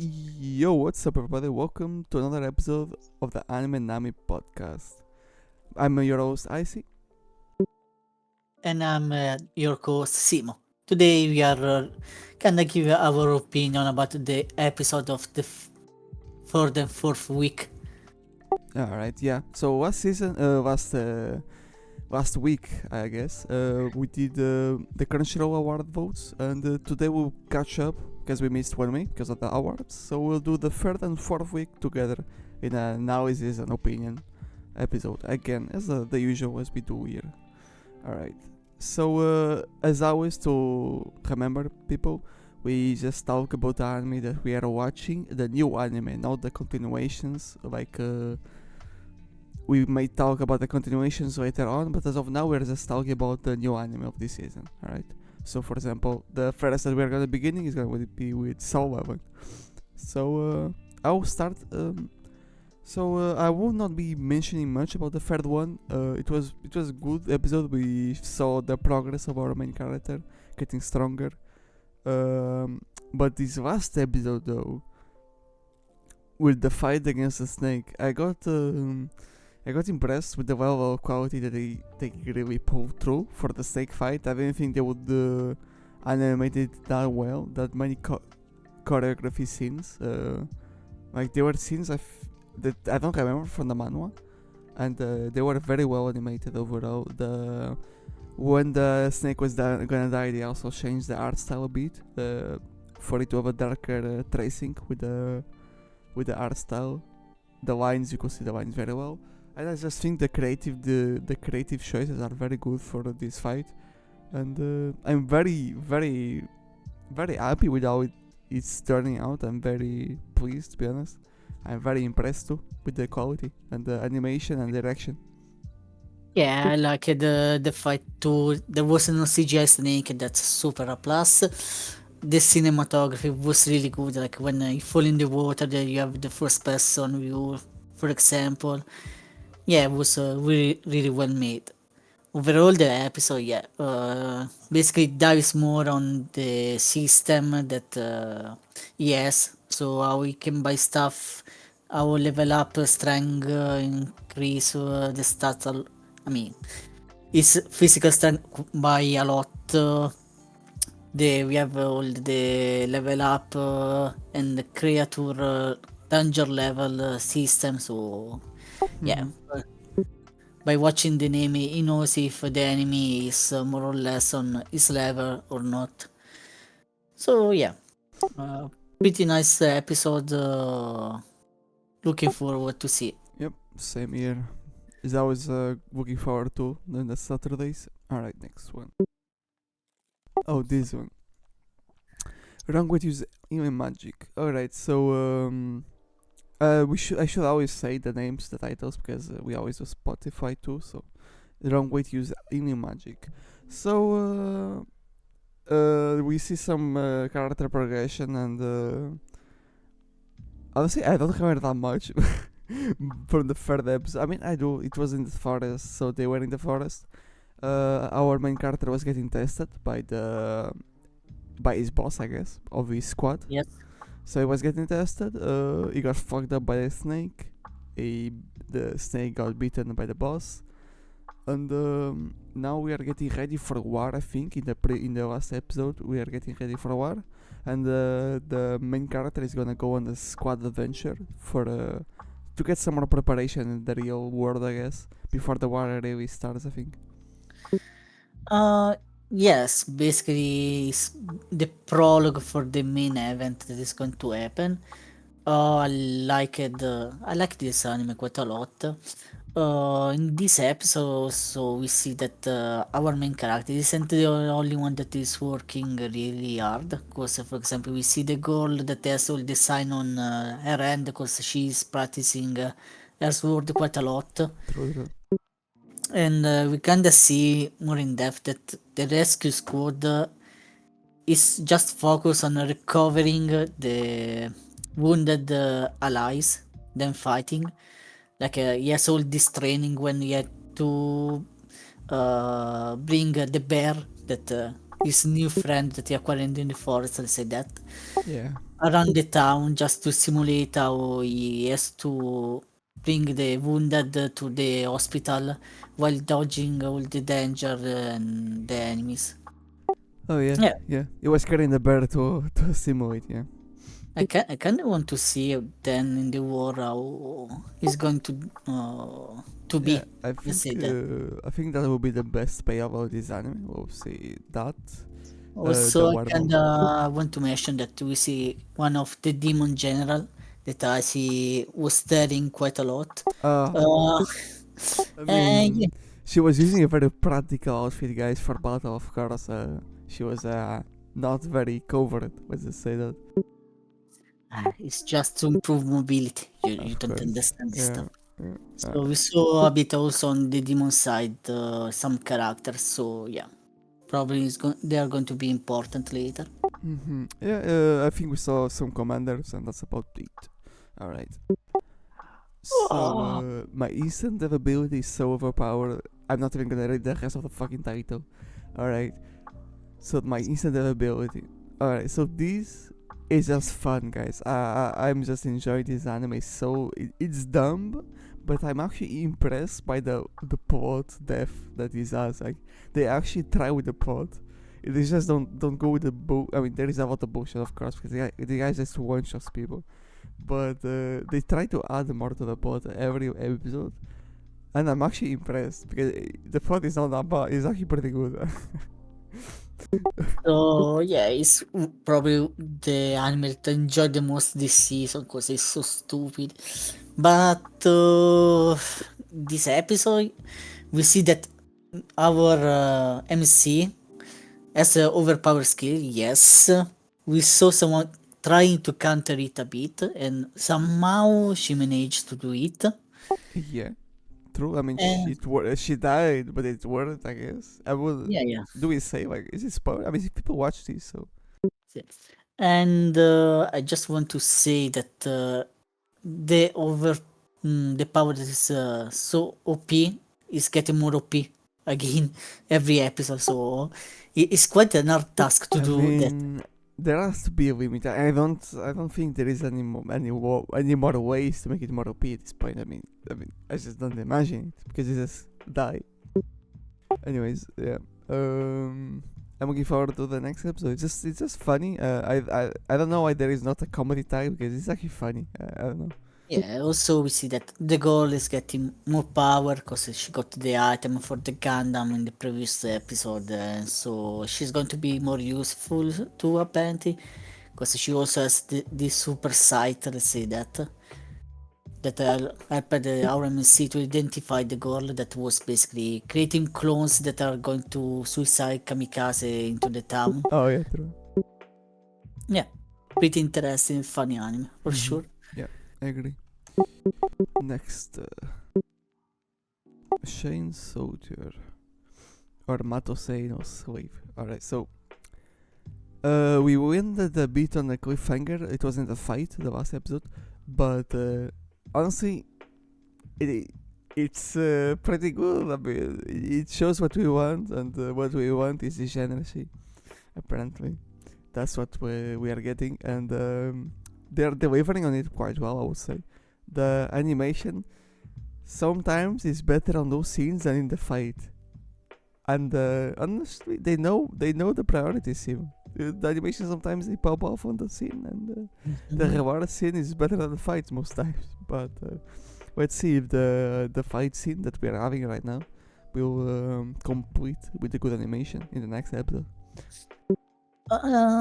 Yo, what's up, everybody? Welcome to another episode of the Anime Nami podcast. I'm your host, Iccy. And I'm your host Seemo. Today we are gonna give you our opinion about the episode of the third and fourth week. Alright, yeah. So last week, I guess, we did the Crunchyroll Award votes, and today we'll catch up because we missed 1 week because of the awards. So we'll do the third and fourth week together in a analysis and opinion episode again, as the usual as we do here. Alright. So, as always, to remember, people, we just talk about the anime that we are watching, the new anime, not the continuations. We might talk about the continuations later on, but as of now, we're just talking about the new anime of this season. Alright. So, for example, the first that we're gonna beginning is gonna be with Soul Level. So, I'll start. I will not be mentioning much about the third one. It was a good episode. We saw the progress of our main character getting stronger. But this last episode, though, with the fight against the snake, I got impressed with the level of quality that they really pulled through for the snake fight. I didn't think they would animate it that well. That many choreography scenes. Like there were scenes that I don't remember from the manhwa, and they were very well animated overall. When the snake was gonna die, they also changed the art style a bit for it to have a darker tracing with the art style. The lines, you could see the lines very well, and I just think the creative choices are very good for this fight, and I'm very very very happy with how it's turning out. I'm very pleased, to be honest. I'm very impressed too with the quality and the animation and direction. Yeah, I like the fight too. There was no CGI snake, and that's super a plus. The cinematography was really good. Like when you fall in the water, there you have the first person view, for example. Yeah, it was really well made. Overall, the episode, yeah, basically dives more on the system that he has. So how we can buy stuff, how level up strength, increase the stats. I mean, his physical strength by a lot. We have all the level up and the creature danger level system. So yeah, by watching the enemy, he knows if the enemy is more or less on his level or not. So yeah, uh, pretty nice episode. Looking forward to see. Yep, same here. Is always looking forward to the Saturdays. Alright, next one. Oh, this one. Wrong way to use email magic. Alright, so I should always say the names, the titles, because we always do Spotify too. So the wrong way to use email magic. So we see some character progression, and honestly, I don't remember that much from the third episode. I mean, I do. It was in the forest, so they were in the forest. Our main character was getting tested by his boss, I guess, of his squad. Yes. So he was getting tested. He got fucked up by the snake. The snake got beaten by the boss, and now we are getting ready for war. I think in the last episode we are getting ready for war, and the main character is gonna go on a squad adventure for to get some more preparation in the real world, I guess, before the war really starts. I think. Uh, yes. Basically, it's the prologue for the main event that is going to happen. I like it. I like this anime quite a lot. In this episode, so we see that our main character isn't the only one that is working really hard. Because, for example, we see the girl that has all the sign on her hand because she's practicing her sword quite a lot. True, true. And we kinda see more in depth that the rescue squad is just focused on recovering the wounded allies, then fighting. Like he has all this training when he had to bring the bear that his new friend that he acquired in the forest, let's say that. Yeah. around the town just to simulate how he has to bring the wounded to the hospital while dodging all the danger and the enemies. Oh yeah, Yeah, yeah. He was carrying the bear to simulate. Yeah. I kind of want to see then in the war how he's going to Yeah, be. Let's say that. I think that will be the best payoff of this anime. We'll see that. The Also, I kind werewolf. of want to mention that we see one of the demon general that I see was staring quite a lot. Uh, Uh, I yeah. mean, she was using a very practical outfit, guys, for battle. Of course, she was not very covered. Let's just say that. It's just to improve mobility. You Of don't course. understand this Yeah. stuff. Yeah. So we saw a bit also on the demon side, some characters. So yeah, probably they are going to be important later. Yeah. I think we saw some commanders, and that's about it. All right. So Oh, my instant dev ability is so overpowered. I'm not even gonna read the rest of the fucking title. All right. So my instant dev ability. All right. So this is just fun, guys. I'm just enjoying this anime. So it's dumb, but I'm actually impressed by the plot depth that this has. Like they actually try with the plot. They just don't go with the bull. I mean, there is a lot of bullshit, of course, because the guys just one shots people. But they try to add more to the plot every episode, and I'm actually impressed because the plot is not that bad. It's actually pretty good. so yeah, it's probably the anime that I enjoyed the most this season because it's so stupid. But this episode, we see that our MC has an overpowered skill. Yes, we saw someone trying to counter it a bit, and somehow she managed to do it. Yeah, true. I mean, And she died, but it worked. I guess. I will. yeah, yeah. Do we say like is it spoiler? I mean, people watch this, so Yeah. And I just want to say that the over the power that is so OP is getting more OP again every episode. So it's quite an hard task to I do that. mean, there has to be a limit. I don't think there is any more ways to make it more OP at this point. I just don't imagine it because it just die. Anyways, yeah. I'm looking forward to the next episode. It's just funny. I don't know why there is not a comedy type because it's actually funny. I don't know. Yeah, also we see that the girl is getting more power because she got the item for the Gundam in the previous episode, so she's going to be more useful to apparently because she also has the super sight, let's say that helped the RMC to identify the girl that was basically creating clones that are going to suicide kamikaze into the town. Oh yeah, true. Yeah, pretty interesting, funny anime for sure. Yeah, I agree. Next, Shane Soldier or Mato no slave. Alright, so we ended a bit on a cliffhanger. It wasn't a fight, the last episode, but honestly, it's pretty good. I mean, it shows what we want, and what we want is degeneracy. Apparently, that's what we are getting, and they are delivering on it quite well, I would say. The animation sometimes is better on those scenes than in the fight, and honestly, they know the priorities here. The animation sometimes they pop off on the scene, and the reward scene is better than the fights most times. But let's see if the fight scene that we are having right now will complete with the good animation in the next episode.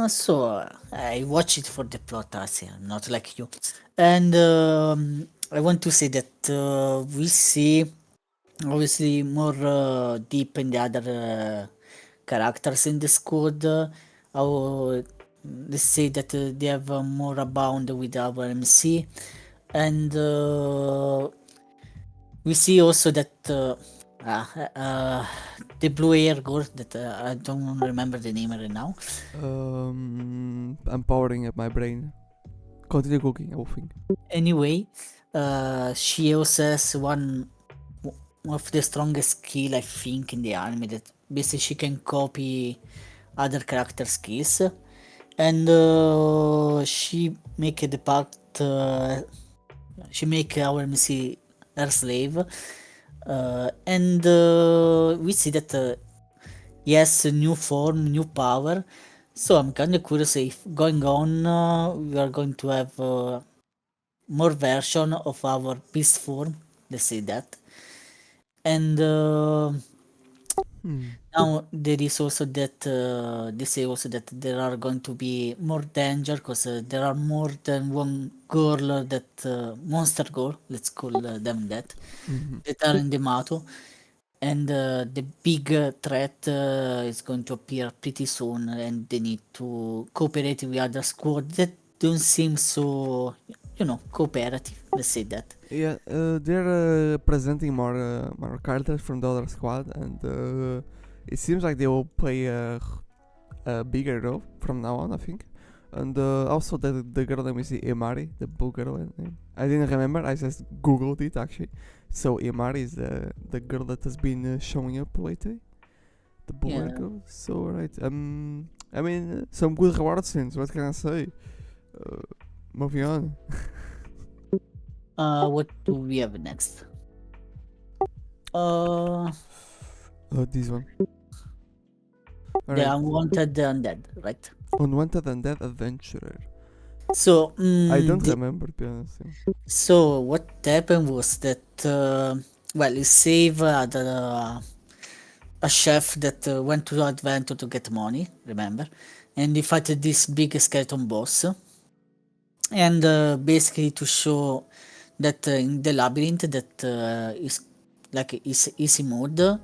So I watch it for the plot, I say, not like you. And I want to say that we see obviously more deep in the other characters in the squad. How let's say that they have more abound with our MC, and we see also that uh, uh, the blue hair girl that I don't remember the name right now. I'm powering up my brain. Continue cooking, I will think. Anyway, she also has one of the strongest skill I think in the anime that basically she can copy other character skills, and she make the part. She make our Missy her slave, and we see that yes, new form, new power. So I'm kind of curious if going on, we are going to have more version of our beast form. Let's say that, and Hmm. now there is also that they say also that there are going to be more danger because there are more than one girl that monster girl, let's call them Mm-hmm. that are in the Mato, and the big threat is going to appear pretty soon, and they need to cooperate with other squad that don't seem so, cooperative. Let's say that. Yeah, they're presenting more characters from the other squad, and it seems like they will play a bigger role from now on, I think. And also the girl name is Imari, the blue girl name. I didn't remember. I just googled it actually. So Imari is the girl that has been showing up lately, the blue Yeah. girl. So right. I mean, some good reward scenes. What can I say? Uh, Moving on. What do we have next? Uh, This one. the Alright. Unwanted, the Undead, right? Unwanted and Dead Adventurer. So, I don't remember, to be honest. so what happened was that, well, he saved a chef that went to the adventure to get money, remember? And he fought this big skeleton boss. And basically to show that in the labyrinth that is like is easy mode,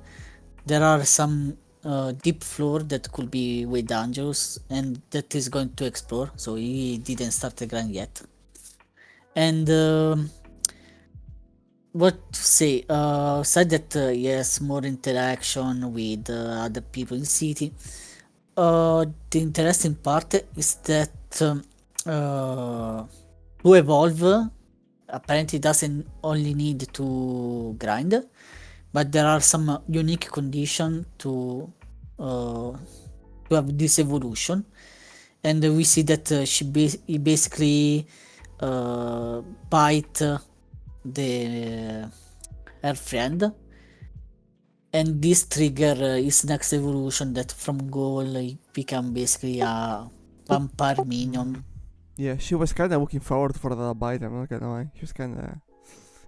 there are some deep floor that could be way dangerous and that is going to explore. So he didn't start the grind yet. And what to say? Said that yes, more interaction with other people in the city. The interesting part is that to evolve, apparently doesn't only need to grind, but there are some unique condition uh, to have this evolution. And we see that he basically bite the her friend, and this trigger his next evolution that from ghoul he become basically a vampire minion. Yeah, she was kind of looking forward for the bite. I'm not gonna lie. She was kind of.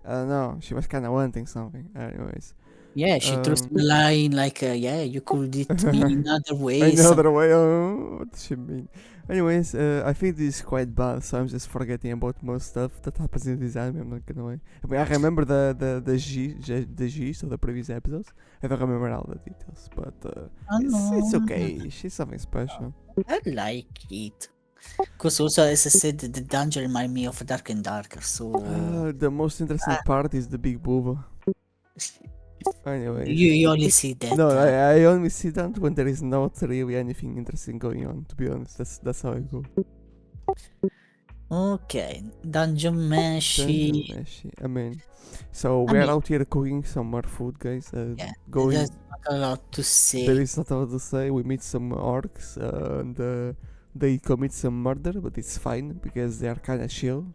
I don't know. She was kind of wanting something. Anyways. Yeah, she throws Um. the line like, yeah, you could eat me in other ways. Another way. Oh, what does she mean? Anyways, I think this is quite bad, so I'm just forgetting about most stuff that happens in this anime. I'm not gonna lie. I mean, I remember the G's of the previous episodes. I don't remember all the details, but I it's know. okay. She's something special. I like it. Because also, as I said, the dungeon remind me of Dark and Darker, so The most interesting part is the big booba. Anyways. you only see that. No, I only see that when there is not really anything interesting going on. To be honest, that's how I go. Okay, Dungeon Meshi. Dungeon Meshi. I mean, so I we are mean, out here cooking some more food, guys. yeah, Going. there's not a lot to There say. is not a lot to say. We meet some orcs, and they commit some murder, but it's fine because they are kind of chill.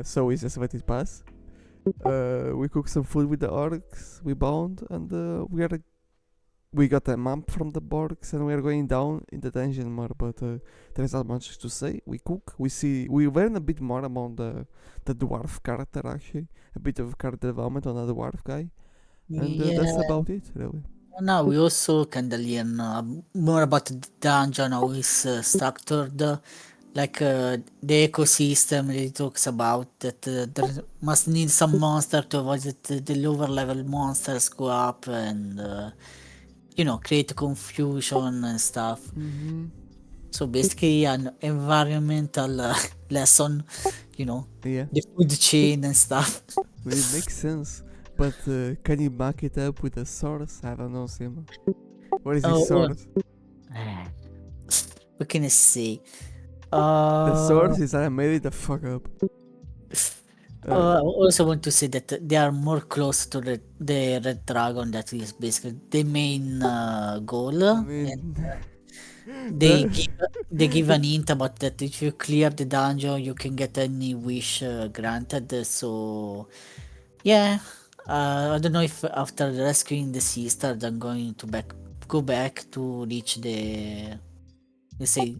So we just let it pass. We cook some food with the orcs. We bound, and we got a map from the orcs, and we are going down in the dungeon more. But there is not much to say. We cook. We learn a bit more about the dwarf character actually. A bit of character development on the dwarf guy, and that's Yeah, about it really. now we also can learn more about the dungeon, how it's structured, like the ecosystem that it talks about, that there must need some monster to avoid that the lower level monsters go up and create confusion and stuff. Mm-hmm. So basically an environmental lesson, Yeah. the food chain and stuff. It makes sense, but can you back it up with a source? I don't know, Seemo. What is Oh, his source? what can I say? The Uh, source is I made it the fuck up. I also want to say that they are more close to the Red Dragon, that is basically the main goal. I And mean, they give an hint about that if you clear the dungeon, you can get any wish granted. So yeah, I don't know if after rescuing the sister, they're going to go back to reach the, let's say,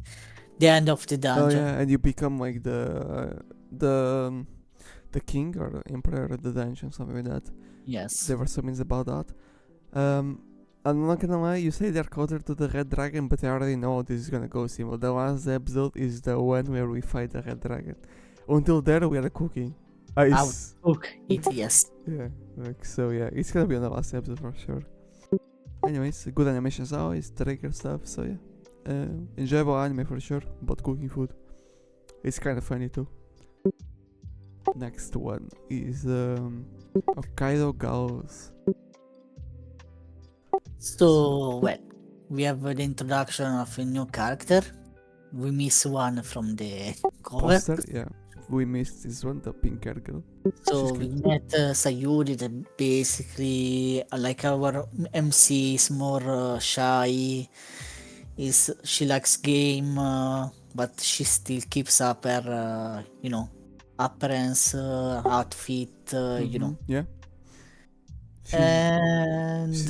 the end of the Oh dungeon. yeah, and you become like the king or the emperor of the dungeon, something like that. Yes. There were some hints about that. Um, I'm not gonna lie, you say they're closer to the red dragon, but I already know how this is gonna go, Simo. The last episode is the one where we fight the red dragon. Until there, we are cooking Out. ice. Cook it. Yes. Yeah, like so. Yeah, it's gonna be on the last episode for sure. Anyways, good animations always, trigger stuff. So yeah, enjoyable anime for sure. But cooking food, it's kind of funny too. Next one is Hokkaido Gals. So well, we have the introduction of a new character. We miss one from the cover. Poster, yeah. We missed this one, the pink hair girl. So She's we cute. met Sayuri, that basically, like our MC, is more shy. She likes game, but she still keeps up her, appearance, outfit, Yeah. and She's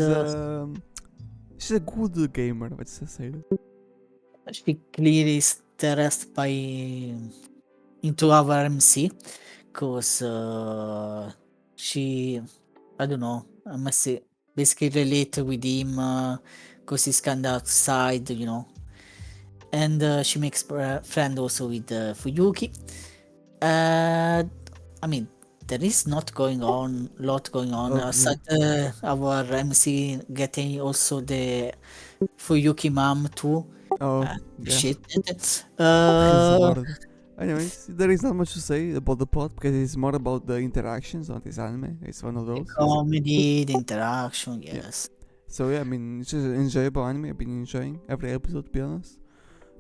she's a good gamer, let's just say that. she clearly is interested by into our MC, because she, I don't know, I must say, basically relate with him, because he's kind of outside, and she makes friend also with Fuyuki. I mean, there is not going on lot going on. Oh, yeah. Aside our MC getting also the Fuyuki mom too. Oh, yeah. Shit. He's hard. Anyways, there is not much to say about the plot because it's more about the interactions on this anime. It's one of The those. comedy, the interaction, Yeah. yes. So yeah, I mean, it's just an enjoyable anime. I've been enjoying every episode, to be honest.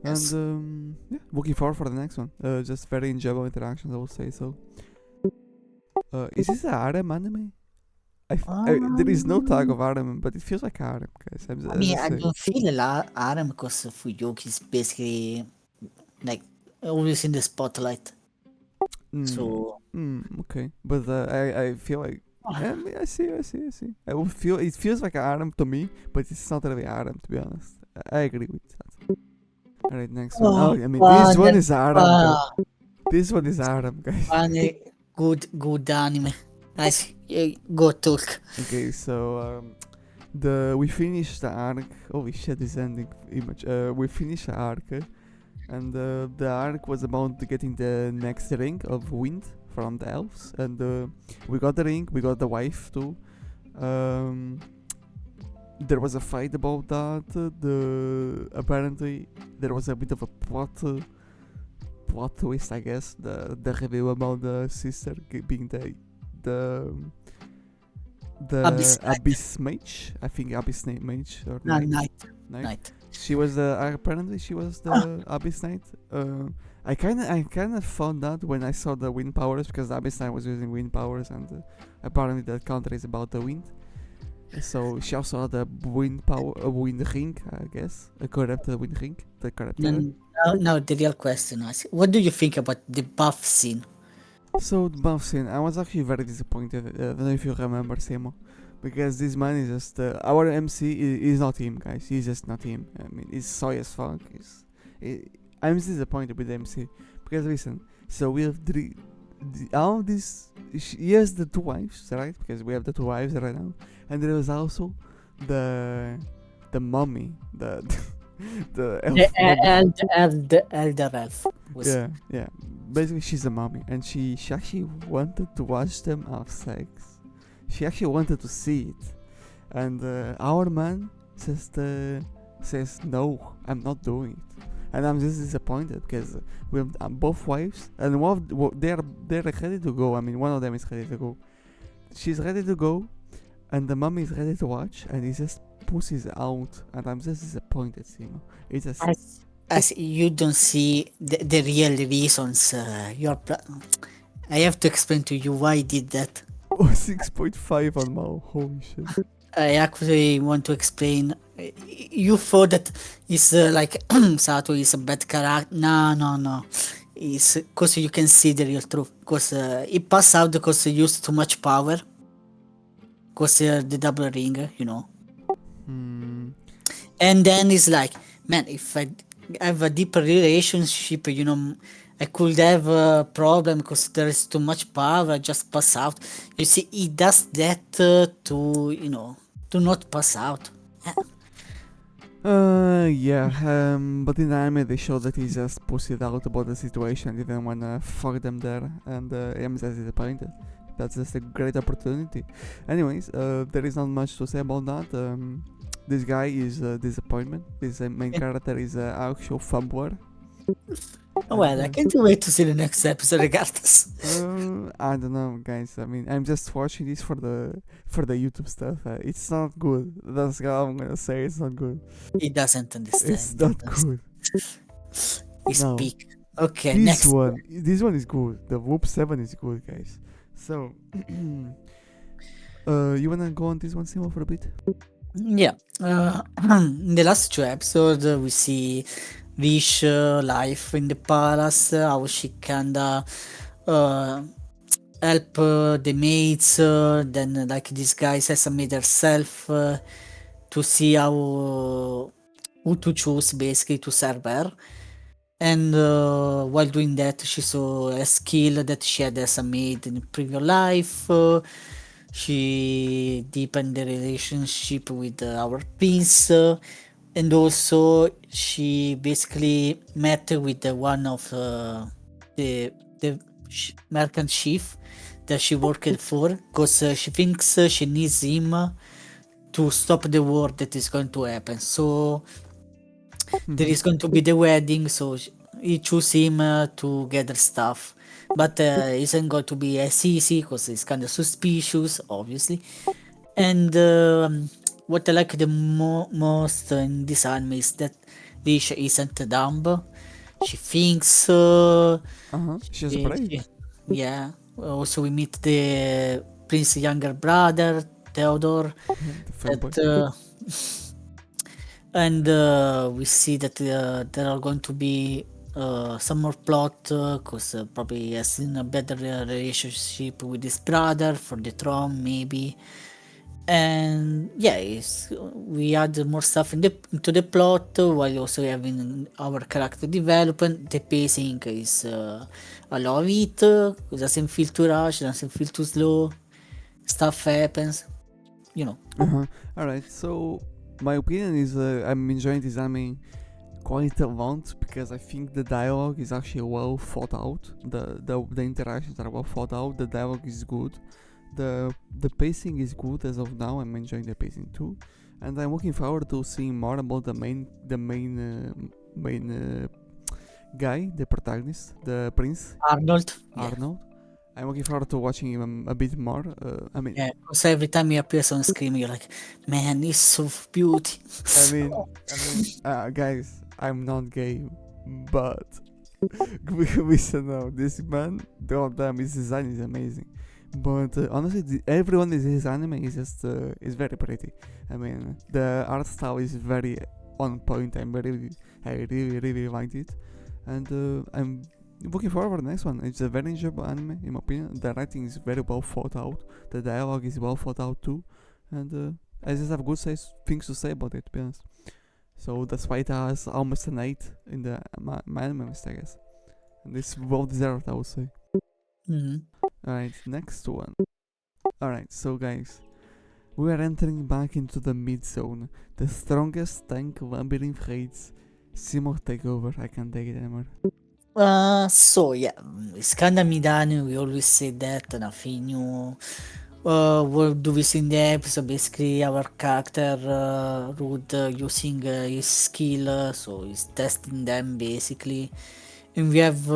Yes. And yeah, looking forward for the next one. Just very enjoyable interactions, I would say so. Is this a harem anime? There is no tag of harem, but it feels like harem, guys. I mean, I don't feel a lot Adam because Fuyuki is basically like always in the spotlight. So Okay, but I feel like I see. I would feel it feels like a harem to me, but it's not really a harem, to be honest. I agree with that. Alright, next one. Oh, I mean, this one is harem. This one is harem, guys. Funny, good anime. Nice, go talk. Okay, so we finished the arc. Holy shit, this ending image. We finished the arc, and the arc was about getting the next ring of wind from the elves, and we got the ring. We got the wife too. There was a fight about that. Apparently there was a bit of a plot twist, I guess. The reveal about the sister being the Abyss Mage. I think Abyss Mage or Knight. She was apparently she was the Abyss Knight. I kind of found that when I saw the wind powers, because Abyss Knight was using wind powers, and apparently the counter is about the wind. So she also had a wind power, a wind ring, I guess, a corrupted wind ring, the corrupted. Now the real question is, what do you think about the buff scene? So the buff scene, I was actually very disappointed. I don't know if you remember Seemo, because this man is just our MC is not him, guys. He's just not him. I mean, he's soy as fuck. I'm disappointed with the MC because listen. So we have all this. He has the two wives, right? Because we have the two wives right now, and there was also the mummy, the elder elf. Yeah. Basically, she's a mommy, and she actually wanted to watch them have sex. She actually wanted to see it, and our man says no, I'm not doing it, and I'm just disappointed because we have both wives, and they're ready to go. I mean, one of them is ready to go. She's ready to go, and the mommy is ready to watch, and he just pushes out, and I'm just disappointed, Seemo. It's just as you don't see the real reasons. I have to explain to you why I did that. Oh, 6.5 on Mao. Holy shit. I actually want to explain. You thought that it's like Sato is a bad character. No, no, no. It's because you can see the real truth. Because he passed out because he used too much power. Because the double ring, you know. Hmm. And then it's like, man, if I have a deeper relationship, you know, I could have a problem because there is too much power. I just pass out. You see, he does that to, you know, to not pass out. Yeah, but in the anime they show that he just pussied out about the situation, didn't wanna fuck them there, and I'm just disappointed. That's just a great opportunity. Anyways, there is not much to say about that. This guy is a disappointment. This main character is an actual fumbler. Well, I can't wait to see the next episode regardless. I don't know, guys. I mean, I'm just watching this for the YouTube stuff. It's not good. That's all I'm gonna say. It's not good. He doesn't understand. It's not good. He No. speak. Okay, This next one, this one is good. The Whoop 7 is good, guys. So, you wanna go on this one, Seemo, for a bit? Yeah. In the last two episodes, we see Rish life in the palace, how she kinda uh, help the maids, then like this guy made herself to see how who to choose basically to serve her. And while doing that, she saw a skill that she had as a maid in previous life. She deepened the relationship with our prince, and also she basically met with one of the merchant chief that she worked for, because she thinks she needs him to stop the war that is going to happen. So there is going to be the wedding, so he choose him to gather stuff, but isn't going to be as easy because it's kind of suspicious, obviously. And what I like the most in this anime is that Risha isn't dumb. She thinks. She's she- brave. she- yeah. Also, we meet the prince's younger brother, Theodore. The fanboy. That, and we see that there are going to be some more plot because probably he has in a better relationship with his brother for the throne, maybe. And yeah, we add more stuff into the plot while also having our character development. The pacing is a lot of it. It doesn't feel too rushed, doesn't feel too slow. Stuff happens, you know. Alright, so my opinion is I'm enjoying this anime quite a lot because I think the dialogue is actually well thought out. The interactions are well thought out. The dialogue is good. The pacing is good as of now. I'm enjoying the pacing too, and I'm looking forward to seeing more about the main guy, the protagonist, the prince Arnold. Yeah. Arnold. I'm looking forward to watching him a bit more. I mean, Yeah, because every time he appears on screen, you're like, man, he's so beauty. I mean, guys, I'm not gay, but we should know this man. Damn, his design is amazing. But honestly, everyone in his anime is just is very pretty. I mean, the art style is very on point. I really liked it, and I'm looking forward to the next one. It's a very enjoyable anime, in my opinion. The writing is very well thought out. The dialogue is well thought out too, and I just have good things to say about it, to be honest. So that's why it has almost an 8 in the my anime list, I guess. And it's well deserved, I would say. Mhm. Alright, next one. Alright, so guys, we are entering back into the mid zone. The strongest tank Labyrinth raids. Seemo, take over. I can't take it anymore. So yeah, it's kinda Midani, we always say that, nothing new. What do we see in the episode? Basically, our character, Rude, using his skill, so he's testing them basically. And we have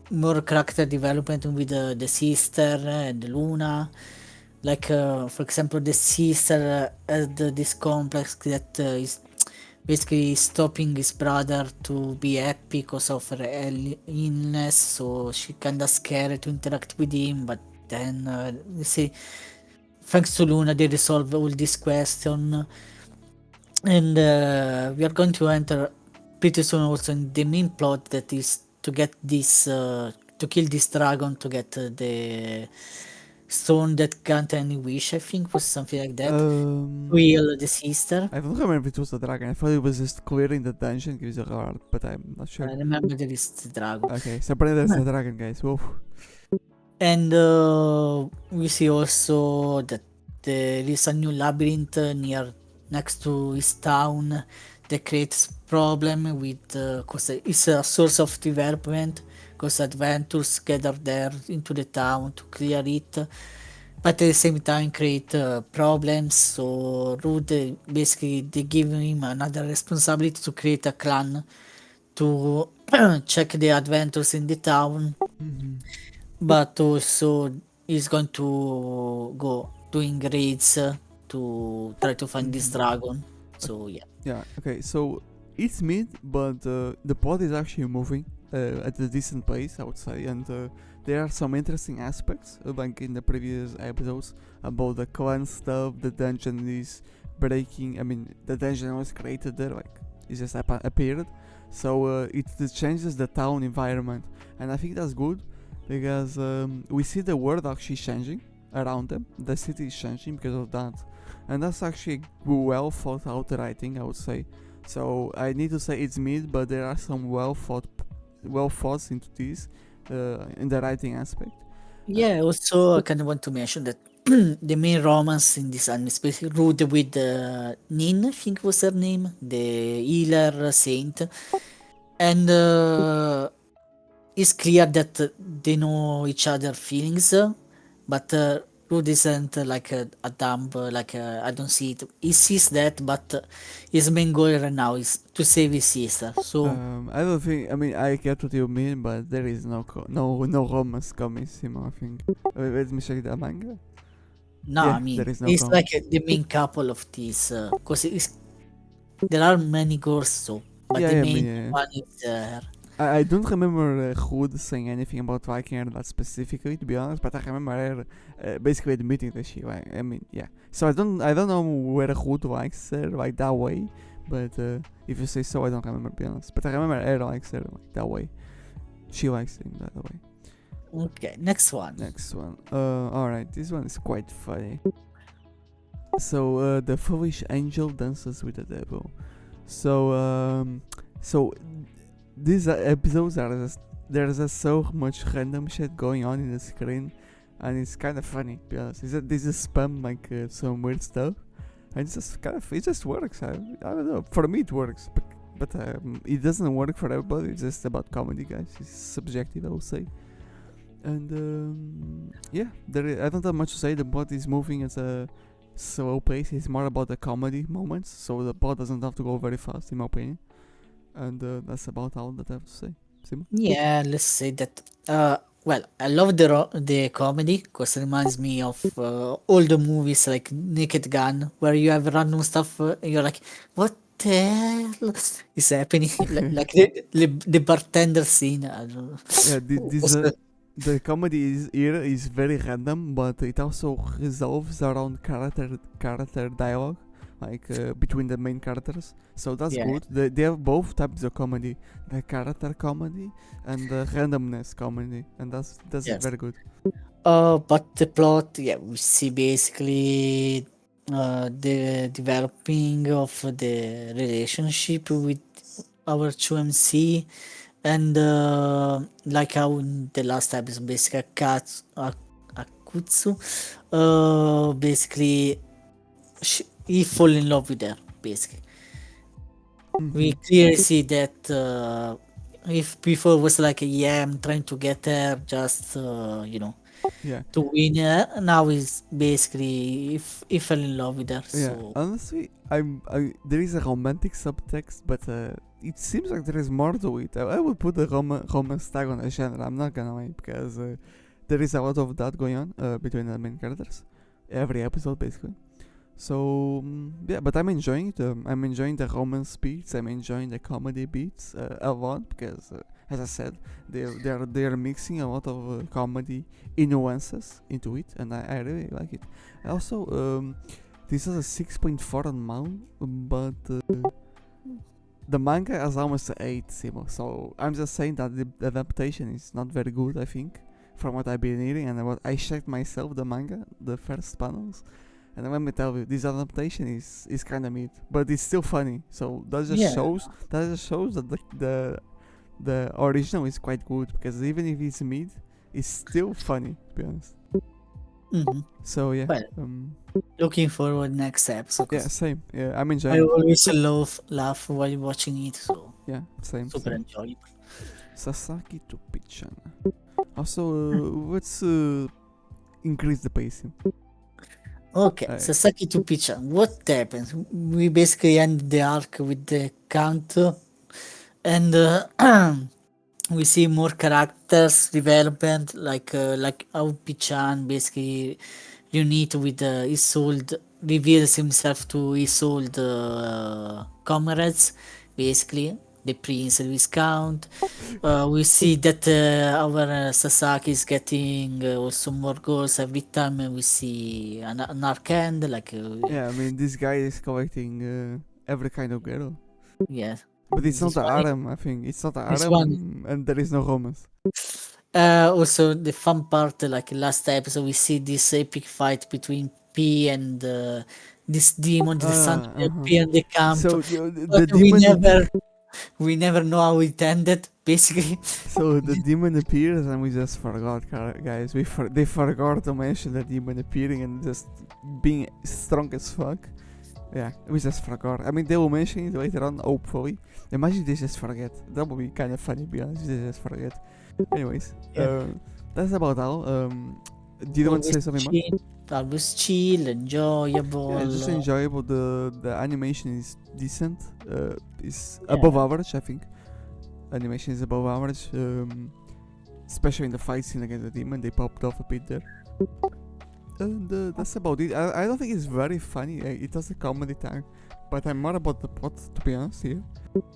more character development with the sister and Luna. Like, for example, the sister had this complex that is basically stopping his brother to be happy because of her illness, so she kinda scared to interact with him. But then you see, thanks to Luna, they resolve all this question, and we are going to enter pretty soon also in the main plot, that is to get this to kill this dragon to get the stone that grant any wish. I think was something like that. To heal the sister. I don't remember if it was the dragon. I thought it was just clearing the dungeon gives a reward, but I'm not sure. I remember there is the dragon. Okay, so apparently there's the dragon, guys. Whoa. And we see also that there is a new labyrinth next to his town that creates problem with because it's a source of development, because adventurers gather there into the town to clear it, but at the same time create problems. So Rude basically they give him another responsibility to create a clan to check the adventures in the town, but also he's going to go doing raids to try to find this dragon. So yeah. Yeah, okay, so it's mid, but the plot is actually moving at a decent pace, I would say, and there are some interesting aspects, like in the previous episodes, about the clan stuff. The dungeon is breaking, I mean, the dungeon was created there, like, it just appeared, so it changes the town environment, and I think that's good, because we see the world actually changing around them, the city is changing because of that, and that's actually well thought out writing, I would say. So I need to say it's mid, but there are some well thoughts into this in the writing aspect. Yeah, also I kind of want to mention that the main romance in this anime is basically Rude with Nin, I think was her name, the healer saint, and it's clear that they know each other feelings, but Rude isn't like a dumb, I don't see it. He sees that, but his main goal right now is to save his sister. So I don't think. I mean, I get what you mean, but there is no romance coming, Seemo. I think. Let me check the manga. no, Yeah, I mean there is no it's romance. like the main couple of this, because there are many girls, so but Yeah, the yeah, main yeah. one is her. I don't remember Hood saying anything about Viking that specifically, to be honest. But I remember her basically admitting that she like. I mean, yeah. So I don't know whether Hood likes her like that way, but if you say so, I don't remember, to be honest. But I remember her likes her like that way. She likes him that way. Okay, next one. Next one. Alright, this one is quite funny. So the foolish angel dances with the devil. So these episodes are just, there's just so much random shit going on in the screen, and it's kind of funny because they just spam like some weird stuff, and it's just kind of, it just works. I don't know. For me, it works, but it doesn't work for everybody. It's just about comedy, guys. It's subjective, I would say. And yeah, I don't have much to say. The plot is moving at a slow pace. It's more about the comedy moments, so the plot doesn't have to go very fast, in my opinion. And that's about all that I have to say. Sim? Yeah, let's say that. Well, I love the comedy because it reminds me of all the movies like Naked Gun, where you have random stuff. And you're like, what the hell is happening? Like the bartender scene. I don't know. Yeah, Also, the comedy is very random, but it also resolves around character dialogue, like between the main characters. So that's yeah, good. They have both types of comedy, the character comedy and the randomness comedy, and that's yes. very good. But the plot, yeah, we see basically the developing of the relationship with our 2MC, and like how in the last episode, basically Akutsu, basically he fall in love with her, basically. We clearly see that if before was like, yeah, I'm trying to get her just, Yeah. to win her, now he's basically he fell in love with her. Yeah, So honestly, there is a romantic subtext, but it seems like there is more to it. I would put the romance tag on the genre. I'm not gonna lie, because there is a lot of that going on between the main characters, every episode basically. So yeah, but I'm enjoying it. I'm enjoying the romance beats. I'm enjoying the comedy beats a lot, because as I said, they're mixing a lot of comedy nuances into it, and I really like it. Also, this is a 6.4 on Mount, but the manga has almost an 8, Seemo. So I'm just saying that the adaptation is not very good, I think, from what I've been reading and what I checked myself, the manga, the first panels. And let me tell you, this adaptation is kind of mid, but it's still funny. So that just shows that the original is quite good, because even if it's mid, it's still funny, to be honest. So yeah. Well, looking forward next episode. Yeah, same. Yeah, I'm I enjoying it. always laugh while watching it, so Yeah, same. super same. enjoyable. Sasaki to Pichan. Also, let's increase the pacing. Okay, Sasaki to Picha. What happens? We basically end the arc with the count, and we see more characters development, like how Pichan basically unite with Isolde, reveals himself to Isolde comrades, basically the prince and Viscount. We see that our Sasaki is getting also more goals every time we see an arc end, like Yeah, I mean, this guy is collecting every kind of girl. yeah. But it's not This the one- harem, I think. It's not the this harem, and there is no romance. Also, the fun part, like last episode, we see this epic fight between P and this demon, the son of P and the camp. So But the demon. we never know how it ended, basically. So the demon appears, and we just forgot, guys. They forgot to mention the demon appearing and just being strong as fuck. Yeah, we just forgot. I mean, they will mention it later on, hopefully. Imagine they just forget. That would be kind of funny, to be honest. They just forget. Anyways, that's about all. Do you want to say something more? Always chill, enjoyable. Yeah, just enjoyable. The animation is decent. It's above average, I think. Animation is above average. Especially in the fight scene against the demon, they popped off a bit there. And that's about it. I don't think it's very funny. It has a comedy tag, but I'm more about the plot, to be honest here.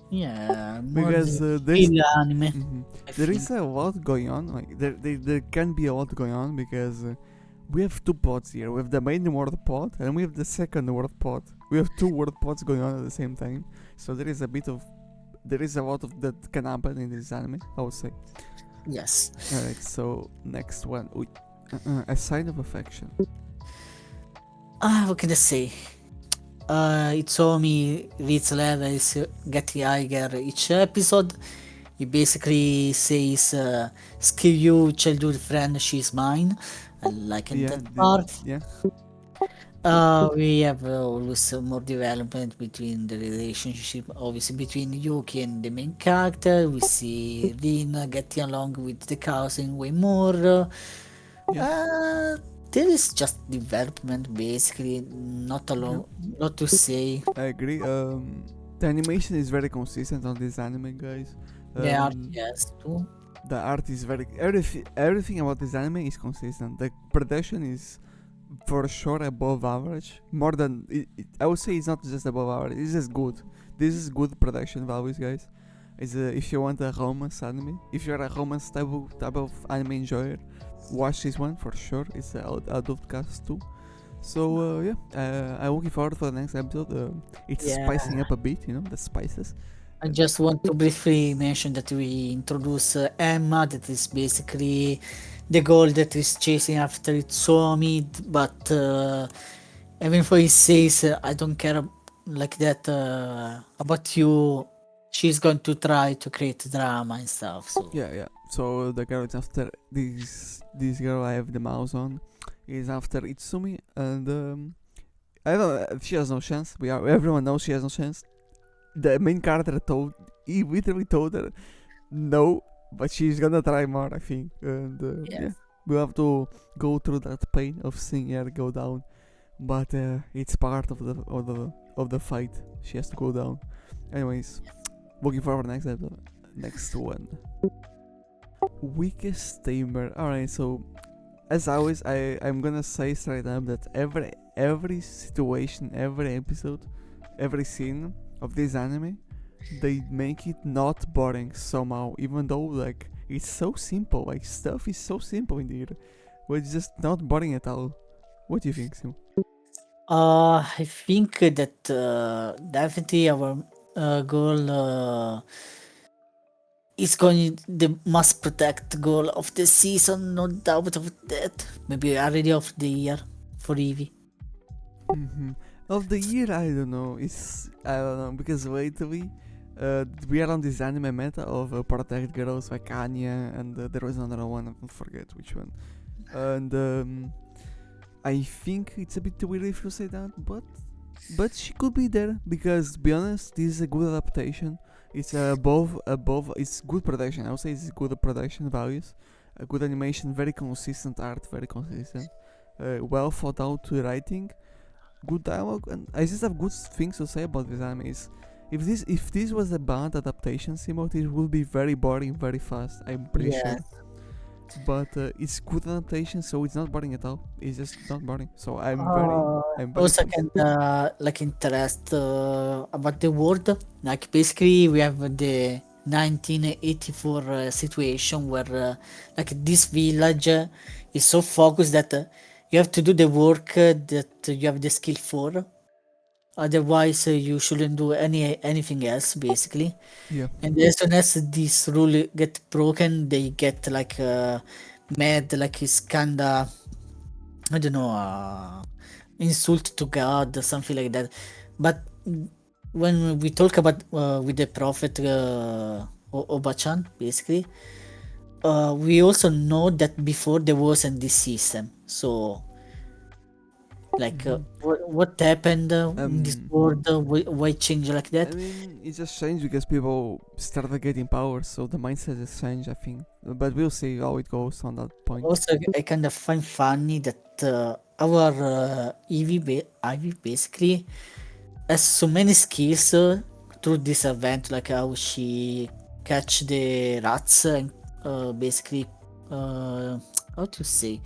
Yeah, because anime. There is a lot going on. Like there can be a lot going on, because we have two plots here. We have the main world plot and we have the second world plot. We have two world plots going on at the same time. So there is a lot of that can happen in this anime, I would say. Yes. Alright, so next one. A sign of affection. What can I say? Itsuomi reads level is getting higher each episode. He basically says, "Screw you, childhood friend, she's mine." I like that part. Yeah. We have always more development between the relationship, obviously between Yuki and the main character. We see Rina getting along with the cousin way more. There is just development, basically, not a lot to say. I agree. The animation is very consistent on this anime, guys. The art, yes, too. The art is very everything about this anime is consistent. The production is for sure above average. More than I would say, it's not just above average. It's just good. This is good production values, guys. It's if you want a romance anime, if you're a romance type of anime enjoyer, watch this one for sure. It's an adult cast too. So I'm looking forward for the next episode. It's spicing up a bit, the spices. I just want to briefly mention that we introduce Emma, that is basically the girl that is chasing after Itsuomi, but even though he says, I don't care like that about you, she's going to try to create drama and stuff. So yeah. So the girl is after this girl I have the mouse on is after Itsumi, and I don't know, she has no chance. Everyone knows she has no chance. The main character he literally told her no, but she's gonna try more, I think. And we'll have to go through that pain of seeing her go down, but it's part of the fight. She has to go down. Anyways, looking forward to next one. Weakest Tamer. Alright, so as always, I'm gonna say straight up that every situation, every episode, every scene of this anime they make it not boring somehow, even though like it's so simple. Like stuff is so simple in there, but it's just not boring at all. What do you think, Sim? I think that definitely our goal is going the must protect goal of the season, no doubt of that. Maybe already of the year for Eevee. Mm-hmm. Of the year, I don't know. I don't know because lately, we are on this anime meta of protect girls like Anya, and there was another one. I don't forget which one. And I think it's a bit too early if you say that, but she could be there because, to be honest, this is a good adaptation. It's above. It's good production. I would say it's good production values, a good animation, very consistent art, very consistent, well thought out writing, good dialogue, and I just have good things to say about this anime. If this was a bad adaptation, Simo, it would be very boring, very fast. I'm pretty Yeah. sure. But it's good adaptation, so it's not boring at all. It's just not boring. So I'm very Also pleased. can like interest about the world. Like basically we have the 1984 situation where like this village is so focused that you have to do the work that you have the skill for. Otherwise, you shouldn't do anything else basically. Yeah. And as soon as this rule get broken, they get like mad, like it's kinda I don't know, insult to God or something like that. But when we talk about with the prophet Obachan, basically, we also know that before there wasn't this system. So, like, Mhm. what happened in this Um, world? Why change like I that? mean, it just changed because people started getting power, so the mindset has changed, I think. But we'll see how it goes on that point. Also, I kind of find funny that our Ivy basically has so many skills through this event, like how she catch the rats and basically how to say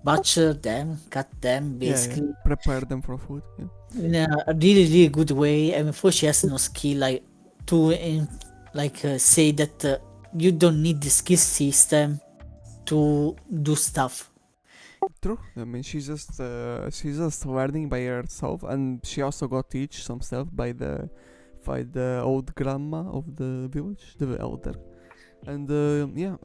butcher them, cut them, Yeah, yeah. basically Prepare them for food. Yeah. in a really good way. I mean, for she has no skill like to say that you don't need the skill system to do stuff. True. I mean, she's just learning by herself, and she also got teach some stuff by the old grandma of the village, the elder. And yeah,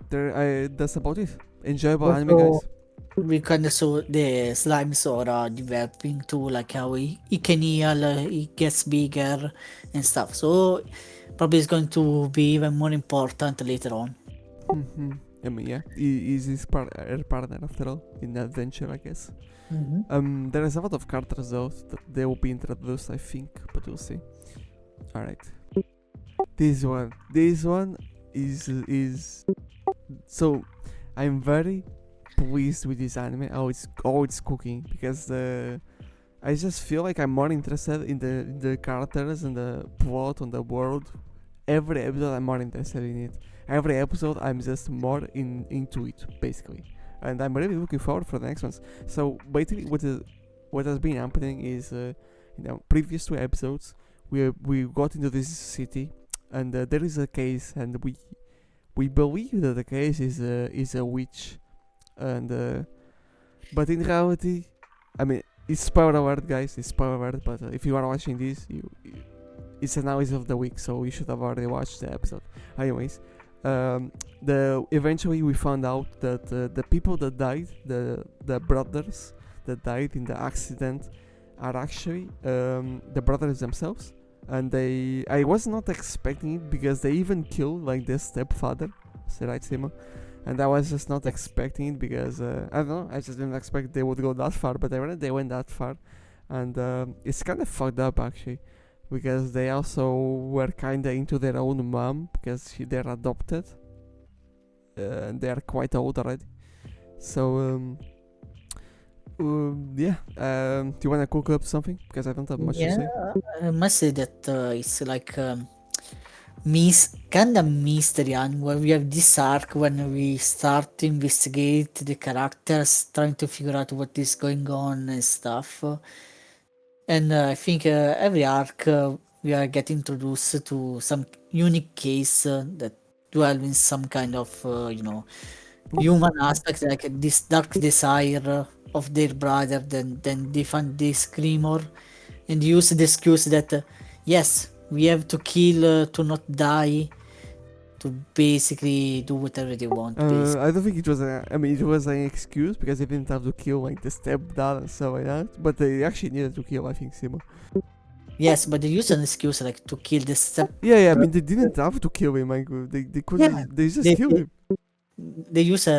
that's about it. Enjoyable anime, Also, guys. we kind of saw the slimes are developing too, like how he can heal, he gets bigger and stuff. So probably it's going to be even more important later on. Mm-hmm. I mean, yeah, he's her partner after all in the adventure, I guess. Hmm. There is a lot of characters though that they will be introduced, I think, but we'll see. All right, this one is so I'm very pleased with this anime. How it's cooking because I just feel like I'm more interested in the characters and the plot on the world. Every episode I'm more interested in it. Every episode I'm just more into it basically, and I'm really looking forward for the next ones. So basically, what has been happening is, previous two episodes, we got into this city, and there is a case, and we believe that the case is a witch, and but in reality, I mean, it's spoiler alert, guys. It's spoiler alert. But if you are watching this, it's analysis of the week, so you should have already watched the episode. Anyways, the eventually we found out that the people that died, the brothers that died in the accident, are actually the brothers themselves. And I was not expecting it because they even killed like their stepfather, right, Seemo? And I was just not expecting it because I don't know. I just didn't expect they would go that far, but they went that far, and it's kind of fucked up actually, because they also were kind of into their own mom because they're adopted, and they are quite old already. So yeah. Do you wanna cook up something? Because I don't have much to Yeah, say. I must say that it's like kind of mystery, and where we have this arc when we start to investigate the characters, trying to figure out what is going on and stuff. And I think every arc we are getting introduced to some unique case that dwell in some kind of human aspect, like this dark desire of their brother. Then they find this screamer and use the excuse that yes, we have to kill to not die, to basically do whatever they want. Basically, I don't think it was I mean, it was an excuse because they didn't have to kill like the stepdad and stuff like that. But they actually needed to kill, I think, Seemo. yes, but they use an excuse like to kill the step. Yeah. I mean, they didn't have to kill him. Like they could. Yeah, They just they killed him. they use a.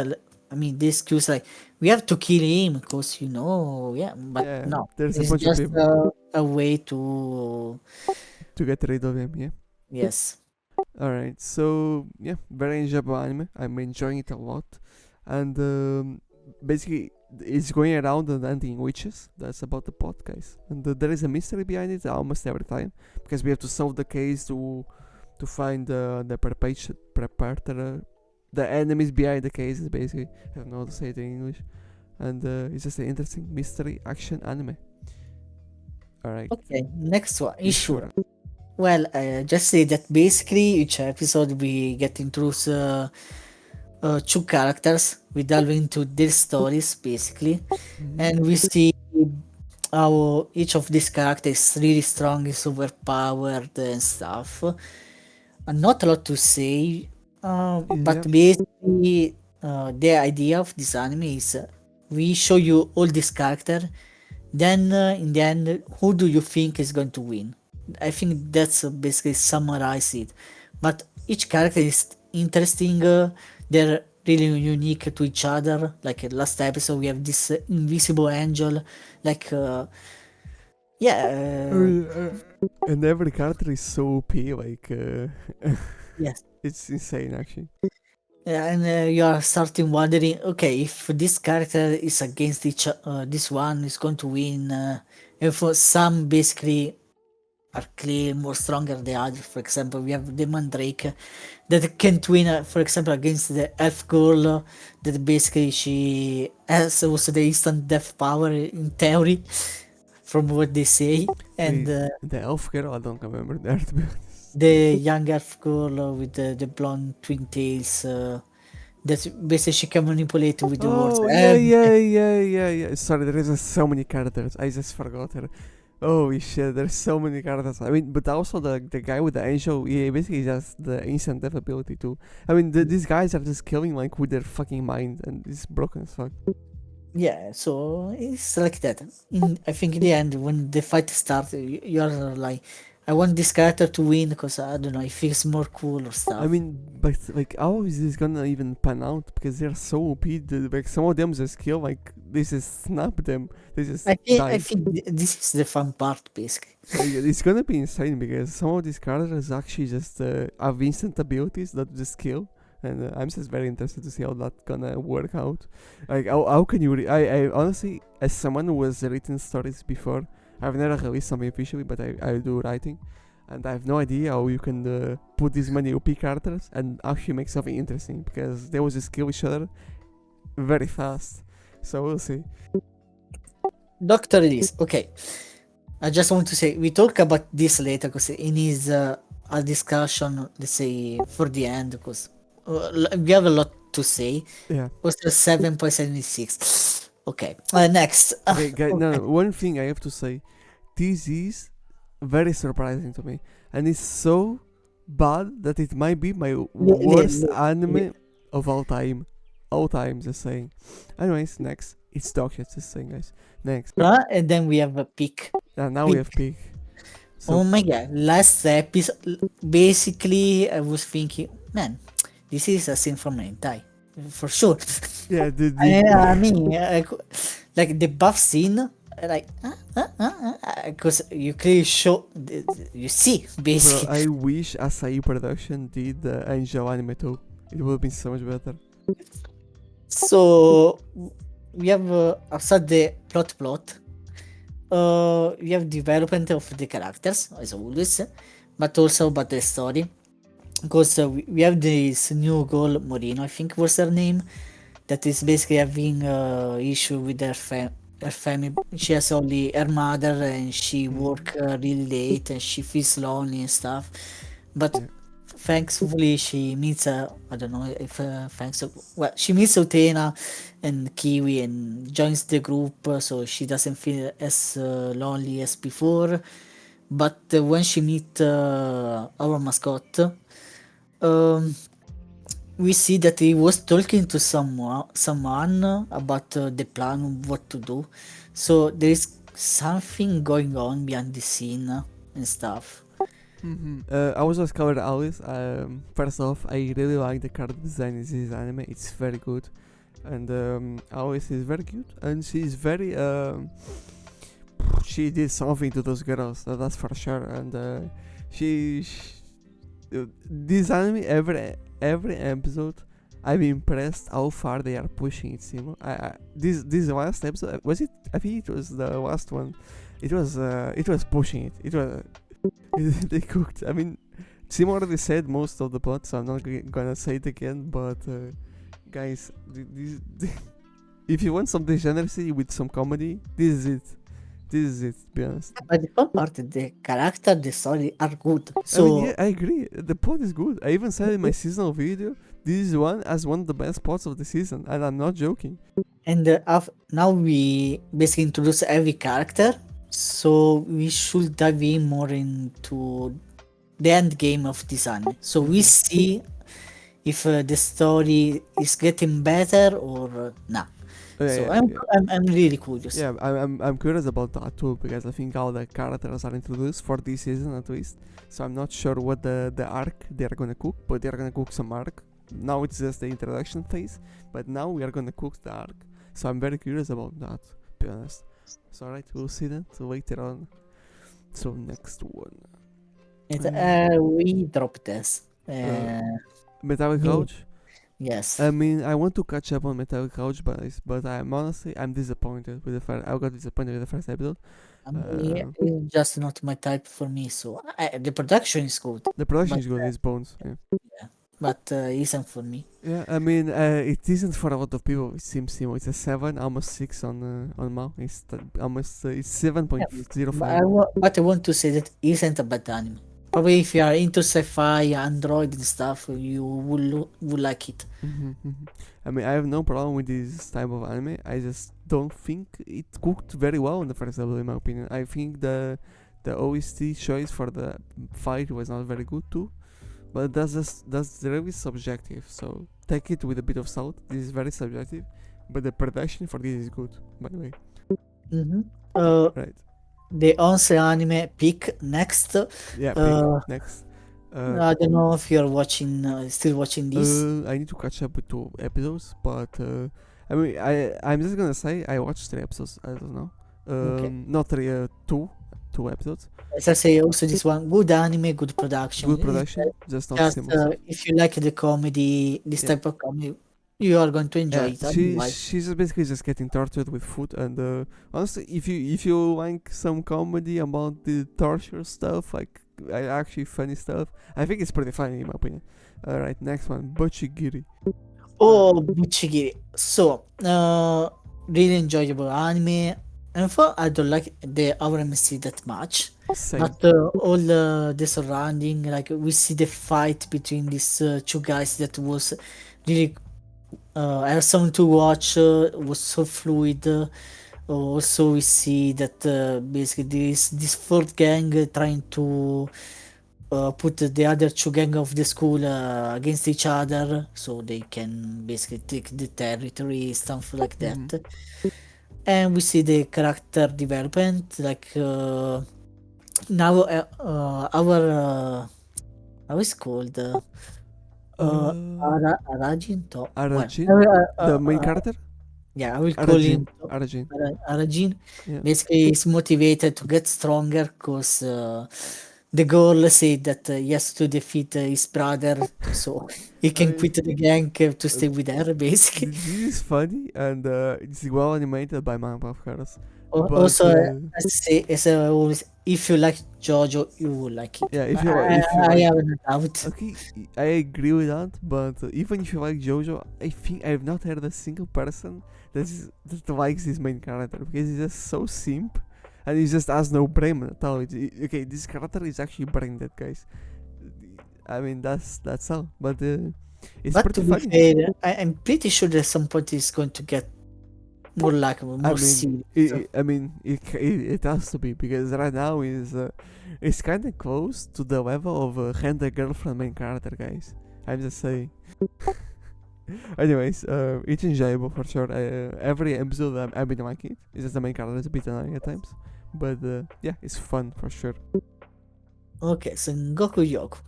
I mean, this excuse like we have to kill him because yeah, but Yeah. no, There's a it's bunch of just people a way to to get rid of him. Yeah. yes. Alright, so yeah, very enjoyable anime. I'm enjoying it a lot, and basically it's going around and ending witches. That's about the plot, guys. And there is a mystery behind it almost every time because we have to solve the case to find the perpetrator, the enemies behind the cases. Basically, I don't know how to say it in English, and it's just an interesting mystery action anime. Alright, Okay, next one, Ishura. Ishura. Well, just say that basically each episode we get introduced two characters. We delve into their stories basically, and we see how each of these characters is really strong, is overpowered and stuff. Not a lot to say, but Yeah. basically the idea of this anime is we show you all this character, then in the end, who do you think is going to win? I think that's basically summarize it. But each character is interesting. They're really unique to each other. Like last episode, we have this invisible angel. Like yeah, And every character is so OP, like yes. it's insane actually. Yeah, and you are starting wondering, okay, if this character is against this one is going to win. And for some, basically, are clearly more stronger than the others. For example, we have the Mandrake that can't win, for example, against the Elf Girl. That basically she has also the instant death power in theory, from what they say. And Wait, the elf girl, I don't remember that. To be honest. the young Elf Girl with the blonde twin tails. That basically she can manipulate with the words. Oh yeah. Sorry, there is so many characters. I just forgot her. Oh shit, there's so many characters. I mean, but also the guy with the angel, he basically has the instant death ability too. I mean, these guys are just killing like with their fucking mind, and it's broken as fuck. Yeah, so it's like that. I think in the end, when the fight starts, you're like, I want this character to win because I don't know, it feels more cool or stuff. I mean, but like, how is this gonna even pan out? Because they're so OP. Like some of them just kill, like they just snap them. They just I die. think this is the fun part, basically. Like, it's gonna be insane because some of these characters actually just have instant abilities that just kill, and I'm just very interested to see how that's gonna work out. Like, how can you? I honestly, as someone who has written stories before, I've never released something officially, but I do writing, and I have no idea how you can put these many OP characters and actually make something interesting because they will just kill each other very fast. So we'll see. Dr. Elise, okay. I just want to say, we talk about this later because in his a discussion, let's say, for the end, because we have a lot to say. Yeah. Was 7.76. Okay, next. Okay, guys, no, one thing I have to say, this is very surprising to me, and it's so bad that it might be my worst anime of all time. All time, just saying. Anyways, next. It's dog shit, just saying, guys. Next. And then we have a pick. Now we have Pig. Oh my god, last episode, basically, I was thinking, man, this is a scene from hentai. For sure. Yeah, I mean, like the buff scene, like, because you clearly show, you see, bro, basically. I wish Asahi Production did the Angel anime too. It would have been so much better. So, we have outside the plot. We have development of the characters, as always, but also about the story. Because we have this new girl, Morino, I think was her name, that is basically having issue with her her family. She has only her mother, and she Mm, work really late, and she feels lonely and stuff. But yeah. thankfully, she meets I don't know if thanks. Well, she meets Utena and Kiwi and joins the group, so she doesn't feel as lonely as before. But when she meet our mascot, um, we see that he was talking to someone about the plan of what to do. So there is something going on behind the scene and stuff. I was just covered Alice. First off, I really like the character design in this anime. It's very good, and Alice is very cute, and she's very she did something to those girls. That's for sure. And this anime every episode, I'm impressed how far they are pushing it. Seemo. This last episode was it? I think it was the last one. It was pushing it. It was they cooked. I mean, Sim already said most of the plot, so I'm not gonna say it again. But guys, if you want some degeneracy with some comedy, this is it. This is it. To be honest. But the fun part is the character, the story are good. I mean, yeah, So I agree. The plot is good. I even said in my seasonal video, this is one of the best parts of the season, and I'm not joking. and now we basically introduce every character. So we should dive in more into the end game of this anime. So we see if the story is getting better or not. So Yeah, yeah. I'm really curious. Yeah, I'm curious about that too because I think all the characters are introduced for this season at least. So I'm not sure what the arc they are gonna cook, but they are gonna cook some arc. Now it's just the introduction phase, but now we are gonna cook the arc. So I'm very curious about that. To be honest. So alright, we'll see that later on. So next one, We dropped this. Metallic Me- Couch. yes. I mean, I want to catch up on Metallic Couch, but I'm disappointed with the first. I got disappointed with the first episode. It's just not my type for me. So the production is good, The production but is good. It's bones. Yeah. isn't for me. Yeah, I mean, it isn't for a lot of people. It seems Seemo. It's a 7, almost 6 on Mao. Almost it's 7.05. But I want to say that isn't a bad anime. Probably if you are into sci-fi, Android and stuff, you will like it. I mean, I have no problem with this type of anime. I just don't think it cooked very well in the first episode, in my opinion. I think the OST choice for the fight was not very good too. But that's really subjective. So take it with a bit of salt. This is very subjective, but the production for this is good. By the way, Right? The onsen anime pick next. Yeah. Next. I don't know if you're still watching this. I need to catch up with 2 episodes, but I mean, I'm just gonna say I watched 3 episodes. I don't know. Okay. Not three. Two episodes. As I say, also this one good anime, good production. Good production. Just not Just similar. if you like the comedy, this Yeah. type of comedy, you are going to enjoy it. Otherwise, She's just basically just getting tortured with food, and honestly, if you like some comedy about the torture stuff, like actually funny stuff, I think it's pretty funny in my opinion. All right, next one, BUCCHIGIRI. oh, BUCCHIGIRI. So, really enjoyable anime. And for I don't like the RMC that much, Same. but all the surrounding, like we see the fight between these two guys that was really awesome to watch. Was so fluid. Also, we see that basically this fourth gang trying to put the other two gang of the school against each other so they can basically take the territory, stuff like that. And we see the character development, like now our how is it called Arajin Arajin, the main character. yeah, I will call him Arajin. Arajin. Yeah. Basically, he's motivated to get stronger because the goal said that he has to defeat his brother, so he can quit the gang to stay with her. Basically, This is funny and it's well animated by Mappa, of course. but Also, I say, as I always, if you like JoJo, you will like it. yeah, if you I like, have no doubt. okay, I agree with that. But even if you like JoJo, I think I've not heard a single person that likes this main character because he's just so simp, and he just has no brain at all. Okay, this character is actually brain dead, guys. I mean, that's all. But it's But pretty to be funny. fair, I'm pretty sure that at some point it's going to get more likable, I more mean, serious. it has to be because right now is kind of close to the level of Henda girlfriend main character, guys. I'm just saying. Anyways, it's enjoyable for sure. Every episode I've been liking it. It's just the main character is a bit annoying at times, but yeah, it's fun for sure. Okay, Sengoku Youko.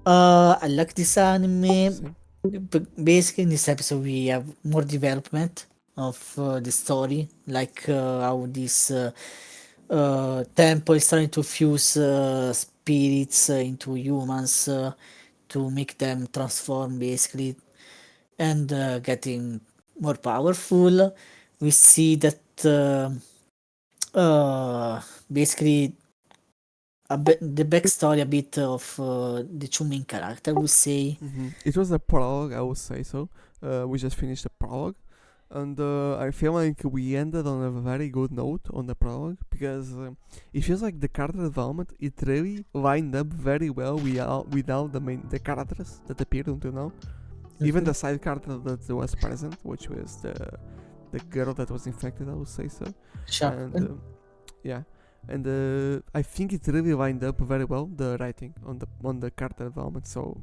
I like this anime. Same. Basically, in this episode, we have more development of the story, like how this temple is trying to fuse spirits into humans to make them transform, basically, and getting more powerful. We see that basically the backstory a bit of the two main character, we say. It was a prologue, I would say so. We just finished the prologue, and I feel like we ended on a very good note on the prologue because it feels like the character development it really lined up very well without the characters that appeared until now. Even the side character that was present, which was the girl that was infected, I would say so. And yeah, and I think it really lined up very well the writing on the character development. So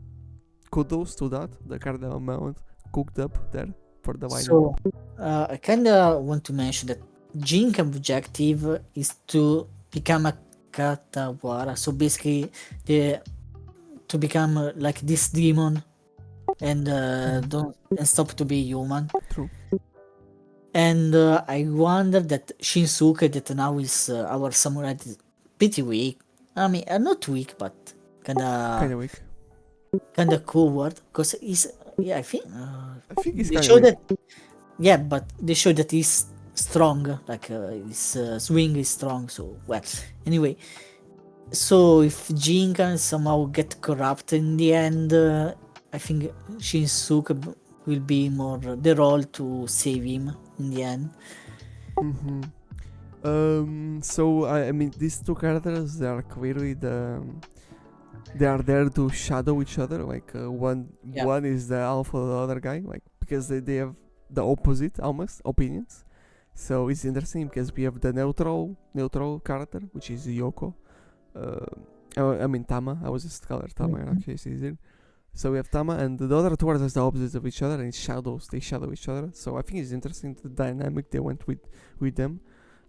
kudos to that. The character development cooked up there for the writing. So I kind of want to mention that Jin's objective is to become a Katawara. So basically, to become like this demon and don't and stop to be human. True. And I wonder that Shinsuke, that now is our samurai, is pretty weak. I mean, not weak, but Kind of weak. kind of coward. Because he's, yeah, I think he's they kind show of weak. that, yeah, but they show that he's strong. Like his swing is strong. So well, anyway. So if Jin can somehow get corrupted in the end, I think Shinsuke will be more the role to save him in the end. So I mean, these two characters they are clearly they are there to shadow each other. Like one is the alpha of the other guy, like because they have the opposite almost opinions. So it's interesting because we have the neutral character, which is Yoko. I mean Tama. I was just called her Tama. Actually, it's easier. So we have Tama, and the other two are just the opposites of each other, and they shadow each other. So I think it's interesting the dynamic they went with them.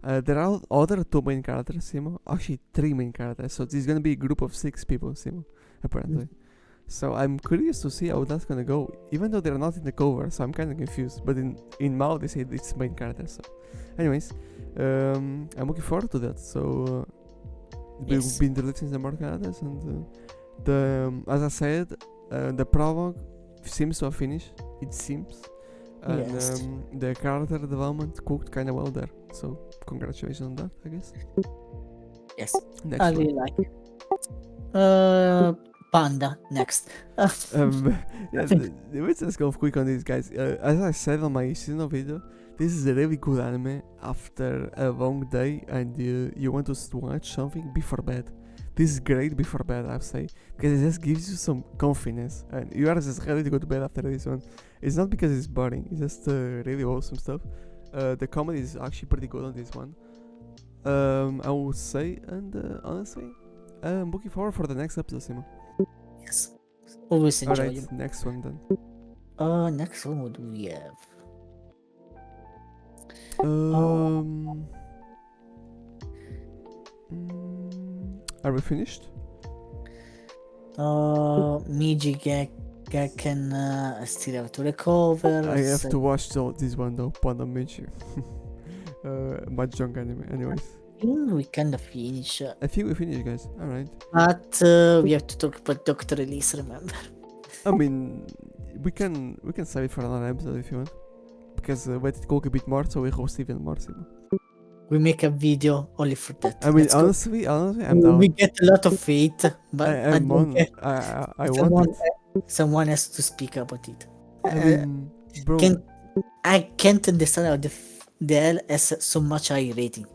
There are other two main characters, Seemo. Actually, three main characters. So there's gonna be a group of 6 people, Seemo, apparently. So I'm curious to see how that's gonna go. Even though they're not in the cover, so I'm kind of confused. But in Mao they say it's main characters. So, anyways, I'm looking forward to that. So we'll be introducing some more characters, and as I said, the prologue seems to have finished. It seems. And the character development cooked kind of well there. So congratulations on that, I guess. Yes, Next I one. really like it. Panda next. Let's just go quick on these guys. As I said on my seasonal video, this is a really good anime after a long day and you want to watch something before bed. This is great before bed, I'd say, because it just gives you some confidence and you are just ready to go to bed after this one. It's not because it's boring, it's just really awesome stuff. The comedy is actually pretty good on this one, I would say, and honestly, I'm looking forward for the next episode, Seemo. Yes, always enjoy. Alright, next one then. Next one, what do we have? Are we finished? Miji Gekken still have to recover. I have to watch this one though, Panda Meshi. Mahjong anime, anyways. I think we kind of finish. I think we finished, guys. Alright. But we have to talk about Dr. Elise, remember? I mean, we can save it for another episode if you want. Because let it cook a bit more, so we host even more, Seemo. we make a video only for that. I mean, Let's go. honestly, I'm down. We get a lot of hate, but I I'm don't on. care. I want Someone, it. someone has to speak about it. I mean, bro. Can I can't understand how the hell has so much high rating.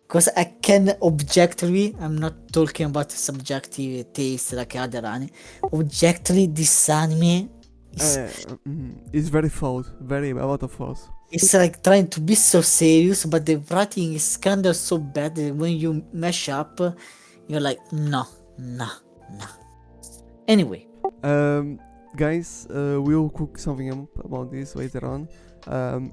Because I can objectively, I'm not talking about subjective taste like other anime. Objectively, this anime is It's very false. Very a lot of false. it's like trying to be so serious, but the writing is kind of so bad that when you mash up, you're like, no, no, no. Anyway, Guys, we'll cook something up about this later on.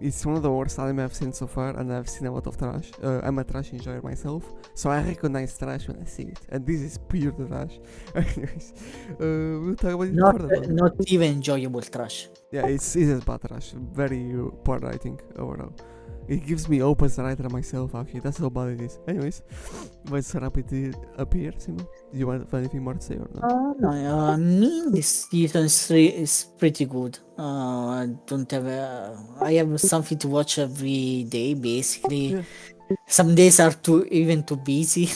It's one of the worst anime I've seen so far, and I've seen a lot of trash. I'm a trash enjoyer myself, so I recognize trash when I see it, and this is pure trash. Anyways, we'll talk about it not further on. not even enjoyable trash. Yeah, it's bad trash. Very poor writing overall. It gives me hope as a writer myself, actually. That's how bad it is. Anyways, let's wrap it up here, Seemo. Do you want anything more to say or not? No, I mean this season is pretty good. I don't have I have something to watch every day basically. Yeah. Some days are even too busy.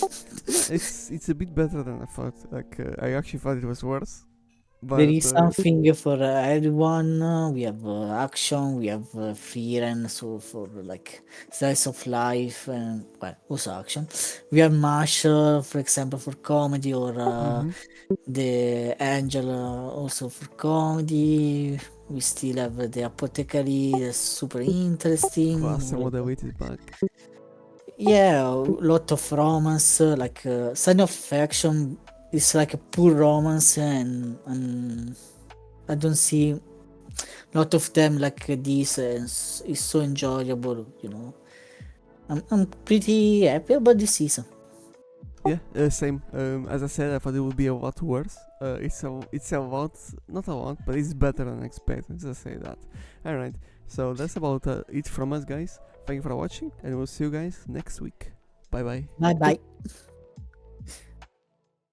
It's a bit better than I thought. Like I actually thought it was worse. But There is something for everyone. We have action, we have fear, and so for like slice of life, and well, also action. We have Mash, for example, for comedy, or the Angel, also for comedy. We still have the Apothecary, that's super interesting. Cluster Model 8 is back. Yeah, a lot of romance, like Sign of Affection. It's like a poor romance, and I don't see a lot of them like this, and it's so enjoyable, you know. I'm pretty happy about this season. Yeah, same. As I said, I thought it would be a lot worse. It's a lot, not a lot, but it's better than expected. Let's say that. All right. So that's about it from us, guys. Thank you for watching, and we'll see you guys next week. Bye bye. Bye bye.